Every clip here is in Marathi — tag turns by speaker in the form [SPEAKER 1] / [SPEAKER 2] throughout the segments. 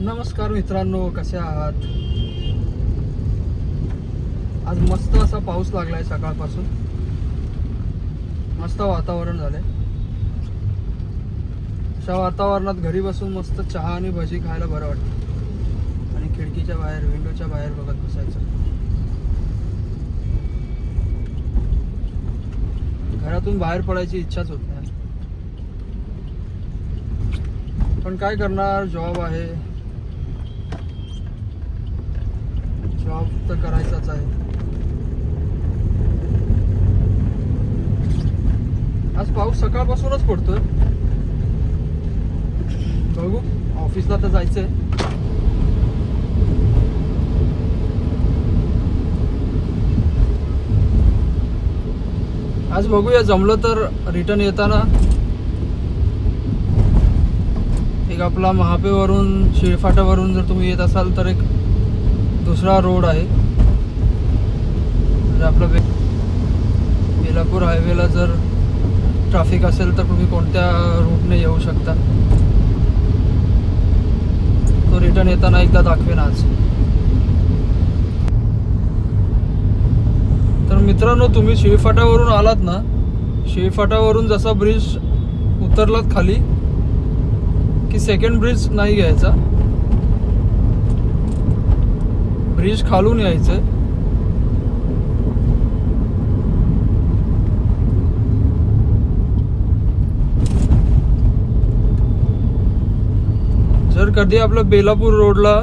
[SPEAKER 1] नमस्कार मित्रांनो, कसे आहात? आज मस्त असा पाऊस लागलाय सकाळपासून. मस्त वातावरण झालंय. अशा वातावरणात घरी बसून मस्त चहा आणि भजी खायला बरं वाटतं आणि खिडकीच्या बाहेर, विंडोच्या बाहेर बघत बसायचं. घरातून बाहेर पडायची इच्छाच होत नाही. पण काय करणार, जॉब आहे, जॉब तर करायचाच आहे. आज पाऊस सकाळपासूनच पडतोय. बघू, ऑफिसला तर जायचंय. आज बघूया, जमलं तर रिटर्न येताना एक आपला महापेवरून, शिळफाटावरून जर तुम्ही येत असाल तर एक दुसरा रोड आहे. म्हणजे आपला बेलापूर हायवेला जर ट्रॅफिक असेल तर तुम्ही कोणत्या रूटने येऊ शकता, तो रिटर्न येताना एकदा दाखवेन आज. तर मित्रांनो, तुम्ही शिळफाटावरून आलात ना, शिळफाटावरून जसा ब्रिज उतरलात खाली की सेकंड ब्रिज नाही घ्यायचा, ब्रिज खालून यायचं. जर कधी आपलं बेलापूर रोडला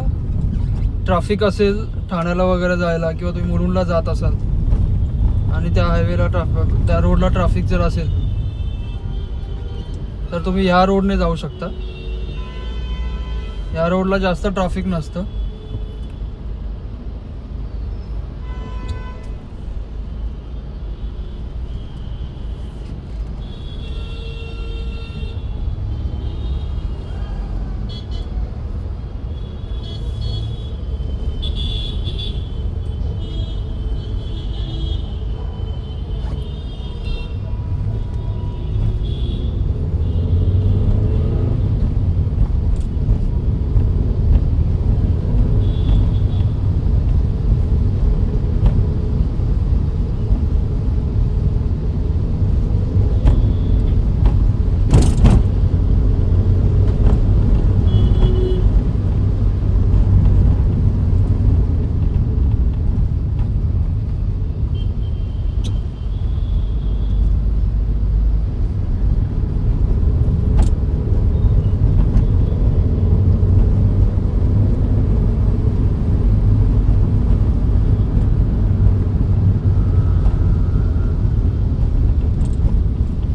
[SPEAKER 1] ट्रॅफिक असेल, ठाण्याला वगैरे जायला, किंवा तुम्ही मुरुडला जात असाल आणि त्या हायवेला त्या रोडला ट्रॅफिक जर असेल तर तुम्ही ह्या रोडने जाऊ शकता. या रोडला जास्त ट्रॅफिक नसतं.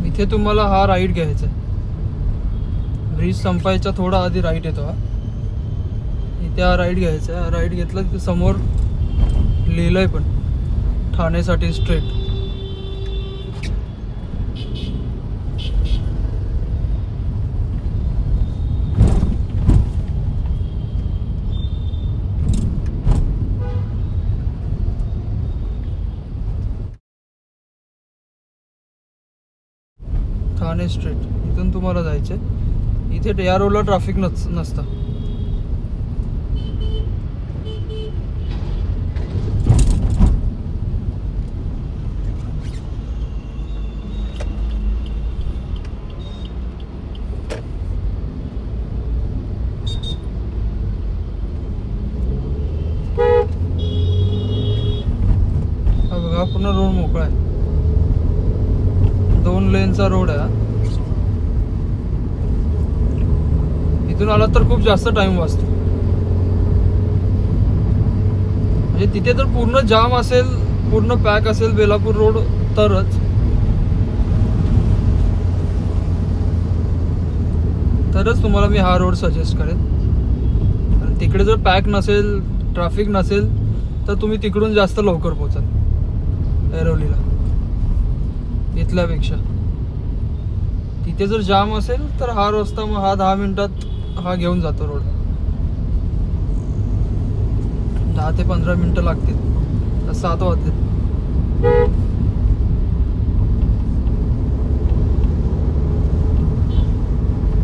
[SPEAKER 1] इथे तुम्हाला हा राईट घ्यायचा आहे. ब्रिज संपायच्या थोडा आधी राईट येतो हा. इथे हा राईट घ्यायचा आहे. राईट घेतला की समोर लिहिलंय पण ठाण्यासाठी स्ट्रेट. ठाणे स्ट्रीट इथून तुम्हाला जायचं. इथे या रोडला ट्रॅफिक नसतं. हा बघा, पूर्ण रोड मोकळा आहे. 2 लेनचा रोड आहे. इथून आला तर खूप जास्त टाइम वाचतो. म्हणजे तिथे तर पूर्ण जाम असेल, पूर्ण पॅक असेल बेलापूर रोड तरच तुम्हाला मी हा रोड सजेस्ट करेन. आणि तिकडे जर पॅक नसेल, ट्रॅफिक नसेल तर तुम्ही तिकडून जास्त लवकर पोहोचाल ऐरोलीला इथल्यापेक्षा. तिथे जर जाम असेल तर हा रस्ता, मग हा 10 मिनिटात हा घेऊन जातो रोड. 10 ते 15 मिनिटं लागतील. 7 वाजले.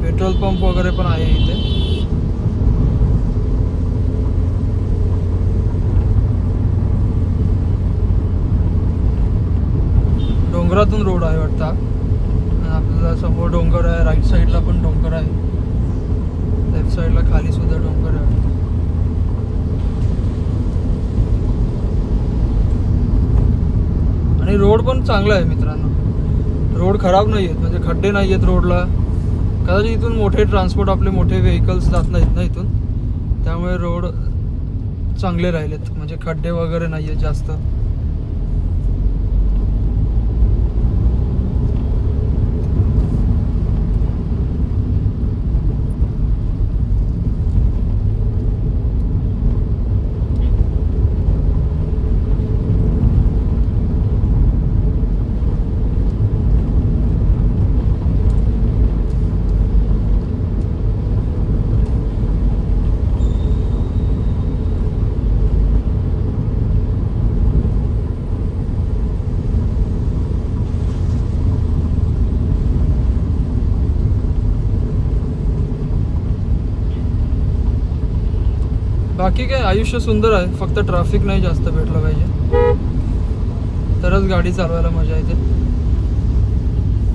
[SPEAKER 1] पेट्रोल पंप वगैरे पण आहे इथे. डोंगरातून रोड आहे वाटतं हा. आणि आपल्याला समोर डोंगर आहे, राईट साईडला पण डोंगर आहे, लेफ्ट साईडला खाली सुद्धा डोंगर आहे वाटतं. आणि रोड पण चांगला आहे मित्रांनो, रोड खराब नाही आहेत, म्हणजे खड्डे नाही आहेत रोडला. कदाचित इथून मोठे ट्रान्सपोर्ट आपले मोठे व्हेकल्स जात नाहीत ना इथून, त्यामुळे रोड चांगले राहिलेत, म्हणजे खड्डे वगैरे नाही आहेत जास्त. बाकी काय आयुष्य सुंदर आहे, फक्त ट्रॅफिक नाही जास्त भेटलं पाहिजे, तरच गाडी चालवायला मजा येते,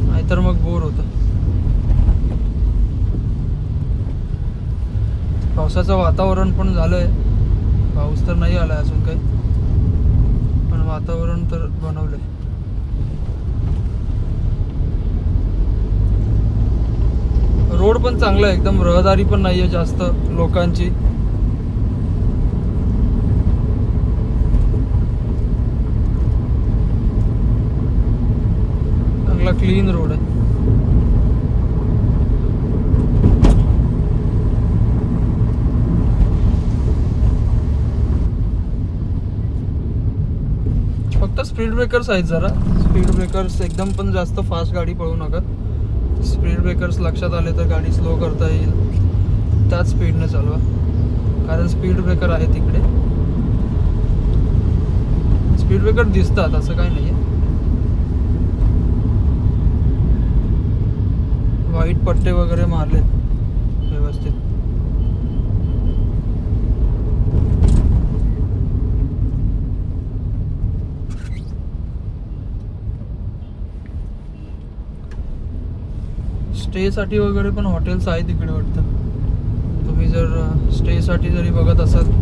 [SPEAKER 1] नाहीतर मग बोर होतं. पावसाचं वातावरण पण झालंय, पाऊस तर नाही आलाय अजून काही, पण वातावरण तर बनवलंय. रोड पण चांगला आहे एकदम, रहदारी पण नाहीये जास्त लोकांची. चांगला क्लीन रोड आहे. फक्त स्पीड ब्रेकर्स आहेत जरा, स्पीड ब्रेकर्स एकदम पण जास्त फास्ट गाडी पळवू नका. स्पीड ब्रेकर्स लक्षात आले तर गाडी स्लो करता येईल, त्याच स्पीडने चालवा, कारण स्पीड ब्रेकर आहे तिकडे. स्पीड ब्रेकर दिसतात, असं काही नाही आहे. व्हाईट पट्टे वगैरे मारलेत व्यवस्थित. स्टेसाठी वगैरे पण हॉटेल्स आहेत तिकडे वाटतं. तुम्ही जर स्टेसाठी जरी बघत असाल,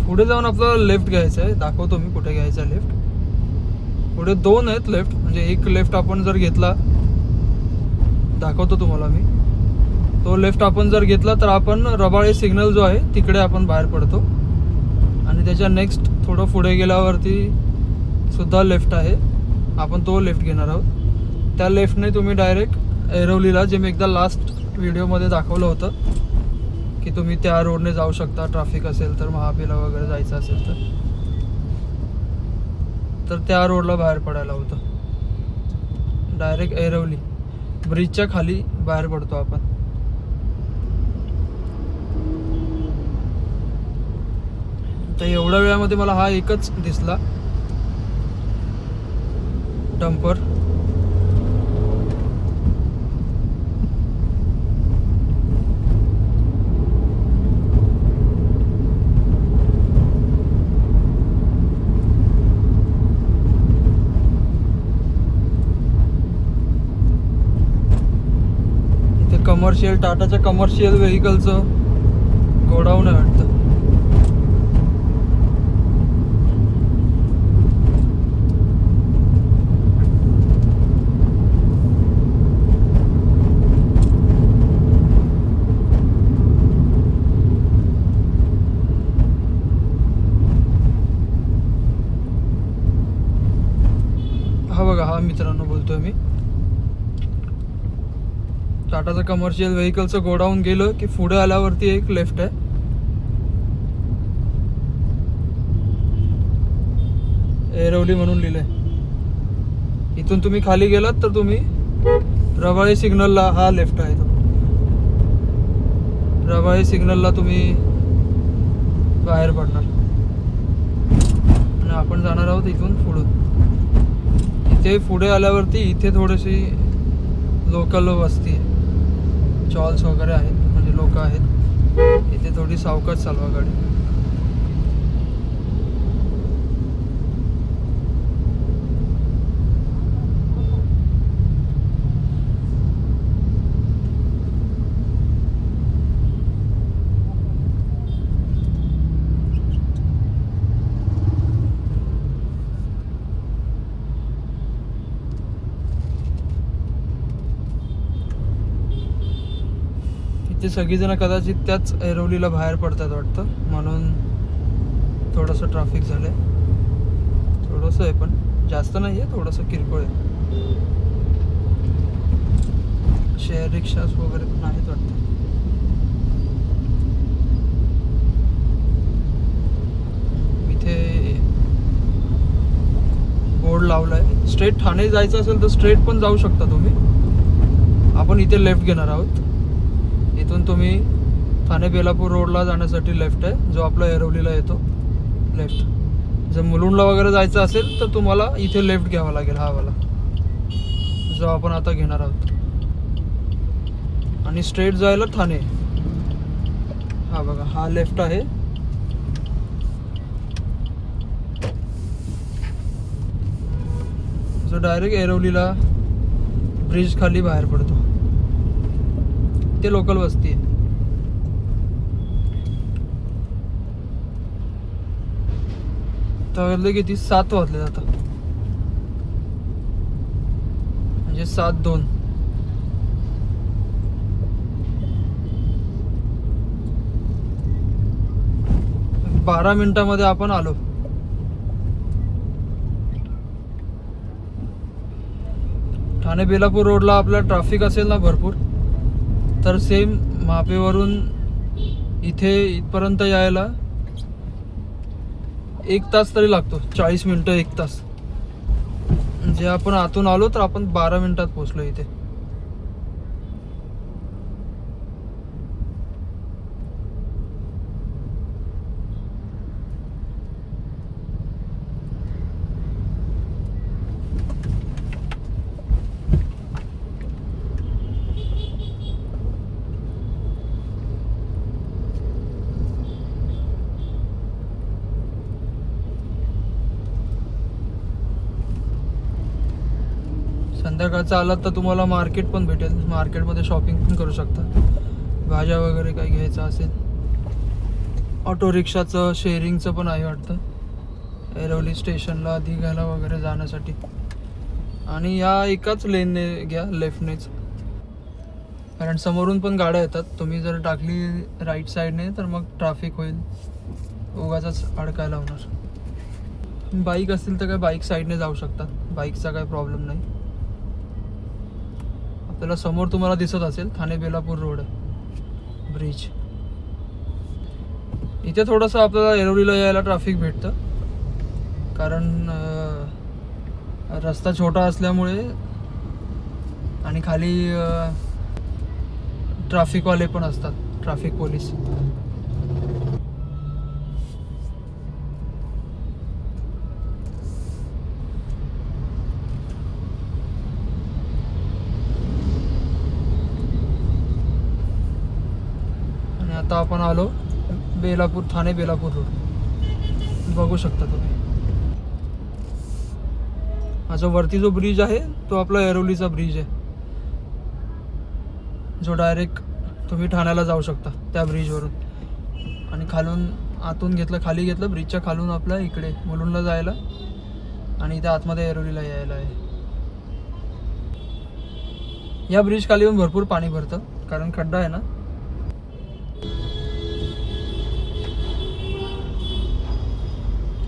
[SPEAKER 1] पुढे जाऊन आपल्याला लेफ्ट घ्यायचं आहे. दाखवतो मी कुठे घ्यायचं आहे लेफ्ट. पुढे 2 आहेत लेफ्ट, म्हणजे एक लेफ्ट आपण जर घेतला, दाखवतो तुम्हाला मी. तो लेफ्ट आपण जर घेतला तर आपण रबाळे सिग्नल जो आहे तिकडे आपण बाहेर पडतो, आणि त्याच्या नेक्स्ट थोडं पुढे गेल्यावरती सुद्धा लेफ्ट आहे, आपण तो लेफ्ट घेणार आहोत. त्या लेफ्टने तुम्ही डायरेक्ट ऐरोलीला, जे मी एकदा लास्ट व्हिडिओमध्ये दाखवलं होतं की तुम्ही त्या रोडने जाऊ शकता, ट्रॅफिक असेल तर, महाबीला वगैरे जायचं असेल तर त्या रोडला बाहेर पडायला होतं. डायरेक्ट ऐरोली ब्रिजच्या खाली बाहेर पडतो आपण. तर एवढ्या वेळामध्ये मला हा एकच दिसला डंपर. कमर्शियल, टाटाच्या कमर्शियल व्हेकलचं गोडाऊन आहे वाटतं. हा बघा, हा मित्रांनो बोलतोय मी. टाटाचं कमर्शियल व्हेकलचं गोडाऊन गेलं की पुढे आल्यावरती एक लेफ्ट आहे. ऐरोली म्हणून लिहिलंय. इथून तुम्ही खाली गेलात तर तुम्ही रबाळे सिग्नलला, हा लेफ्ट आहे तो, रबाळे सिग्नलला तुम्ही बाहेर पडणार आणि आपण जाणार आहोत इथून पुढून. इथे पुढे आल्यावरती इथे थोडीशी लोकल वस्ती आहे, चॉल्स वगैरे आहेत, म्हणजे लोक आहेत. इथे थोडी सावकाश चालवा गाडी. इथे सगळीजण कदाचित त्याच ऐरोलीला बाहेर पडतात वाटतं, म्हणून थोडंसं ट्रॅफिक झालंय. थोडंसं आहे पण जास्त नाही आहे, थोडंसं किरकोळ आहे. शेअर रिक्षास वगैरे पण आहेत वाटतं. इथे बोर्ड लावलाय. स्ट्रेट ठाणे जायचं असेल तर स्ट्रेट पण जाऊ शकता तुम्ही. आपण इथे लेफ्ट घेणार आहोत. इथून तुम्ही ठाणे बेलापूर रोडला जाण्यासाठी लेफ्ट आहे, जो आपला ऐरोलीला येतो लेफ्ट. जर मुलुंडला वगैरे जायचं असेल तर तुम्हाला इथे लेफ्ट घ्यावा लागेल, हा वाला जो आपण आता घेणार आहोत. आणि स्ट्रेट जायला ठाणे. हा बघा, हा लेफ्ट आहे. जो डायरेक्ट ऐरोलीला ब्रिज खाली बाहेर पडतो. ते लोकल वस्ती आहे. तर किती 7 वाजले आता, म्हणजे 7:02. बारा मिनिटामध्ये आपण आलो. ठाणे बेलापूर रोडला आपला ट्रॅफिक असेल ना भरपूर, तर सेम मापेवरून इथे इथपर्यंत यायला 1 तास तरी लागतो. 40 मिनटं 1 तास. जे आपण आतून आलो तर आपण 12 मिनिटात पोहोचलो इथे. संध्याकाळचा आलात तर तुम्हाला मार्केट पण भेटेल. मार्केटमध्ये शॉपिंग पण करू शकता. भाज्या वगैरे काही घ्यायचं असेल. ऑटो रिक्षाचं शेअरिंगचं पण आहे वाटतं ऐरोली स्टेशनला दिघाला वगैरे जाण्यासाठी. आणि या एकाच लेनने घ्या, लेफ्टनेच, कारण समोरून पण गाड्या येतात. तुम्ही जर टाकली राईट साईडने तर मग ट्रॅफिक होईल, उगाचच अडकायला होणार. बाईक असतील तर काय बाईक साईडने जाऊ शकतात, बाईकचा काय प्रॉब्लेम नाही. आपल्याला समोर तुम्हाला दिसत असेल ठाणे बेलापूर रोड ब्रिज. इथे थोडंसं आपल्याला ऐरोलीला यायला ट्रॅफिक भेटतं, कारण रस्ता छोटा असल्यामुळे आणि खाली ट्रॅफिकवाले पण असतात, ट्रॅफिक पोलीस. आणि आता आपण आलो बेलापूर, ठाणे बेलापूर रोड बघू शकता तुम्ही. हा जो वरती जो ब्रिज आहे तो आपला ऐरोलीचा ब्रिज आहे, जो डायरेक्ट तुम्ही ठाण्याला जाऊ शकता त्या ब्रिजवरून. आणि खालून आतून घेतलं, खाली घेतलं ब्रिजच्या खालून आपल्या इकडे मुलुंडला जायला, आणि इथे आतमध्ये ऐरोलीला यायला आहे. या ब्रिज खाली येऊन भरपूर पाणी भरतं, कारण खड्डा आहे ना.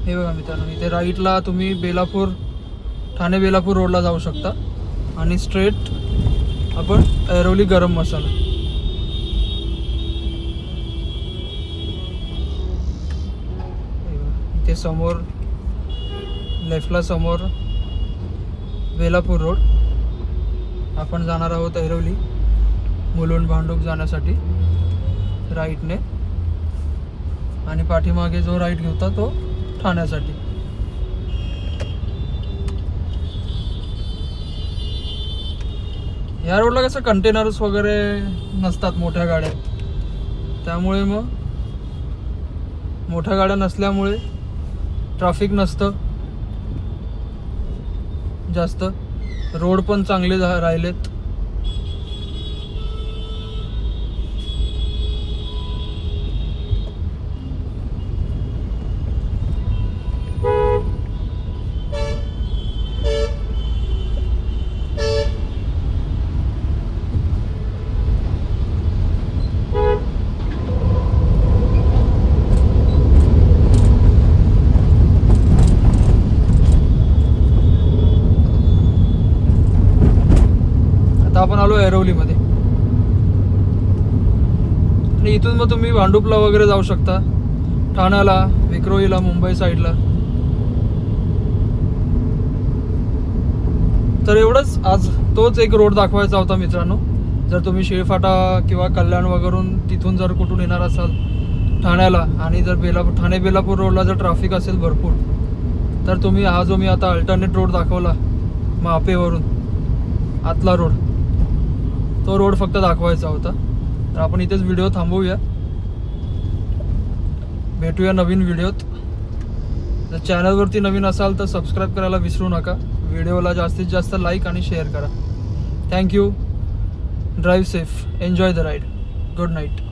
[SPEAKER 1] हे बघा मित्रांनो, इथे राईटला तुम्ही बेलापूर, ठाणे बेलापूर रोडला जाऊ शकता. आणि स्ट्रेट आपण ऐरोली गरम मसाला. इथे समोर लेफ्टला समोर बेलापूर रोड. आपण जाणार आहोत ऐरोली, मुलुंड भांडूप जाण्यासाठी राईटने. आणि पाठीमागे जो राईट घेता तो ठाण्यासाठी. ह्या रोडला कसं कंटेनर्स वगैरे नसतात मोठ्या गाड्या, त्यामुळे मग मोठ्या गाड्या नसल्यामुळे ट्रॅफिक नसतं जास्त, रोड पण चांगले राहिलेत. आपण आलो ऐरोलीमध्ये आणि इथून मग तुम्ही भांडुपला वगैरे जाऊ शकता, ठाण्याला, विक्रोळीला, मुंबई साईडला. तर एवढंच आज तोच एक रोड दाखवायचा होता मित्रांनो. जर तुम्ही शिळफाटा किंवा कल्याण वगैरून तिथून जर कुठून येणार असाल ठाण्याला आणि जर ठाणे बेलापूर रोडला जर ट्रॅफिक असेल भरपूर, तर तुम्ही हा जो मी आता अल्टरनेट रोड दाखवला मापेवरून आतला रोड, तो रोड फक्त दाखवायचा होता. तर आपण इथेच व्हिडिओ थांबवूया, भेटूया नवीन व्हिडिओत. जर चॅनलवरती नवीन असाल तर सबस्क्राईब करायला विसरू नका. व्हिडिओला जास्तीत जास्त लाईक आणि शेअर करा. Thank you. Drive safe, enjoy the ride. Good night.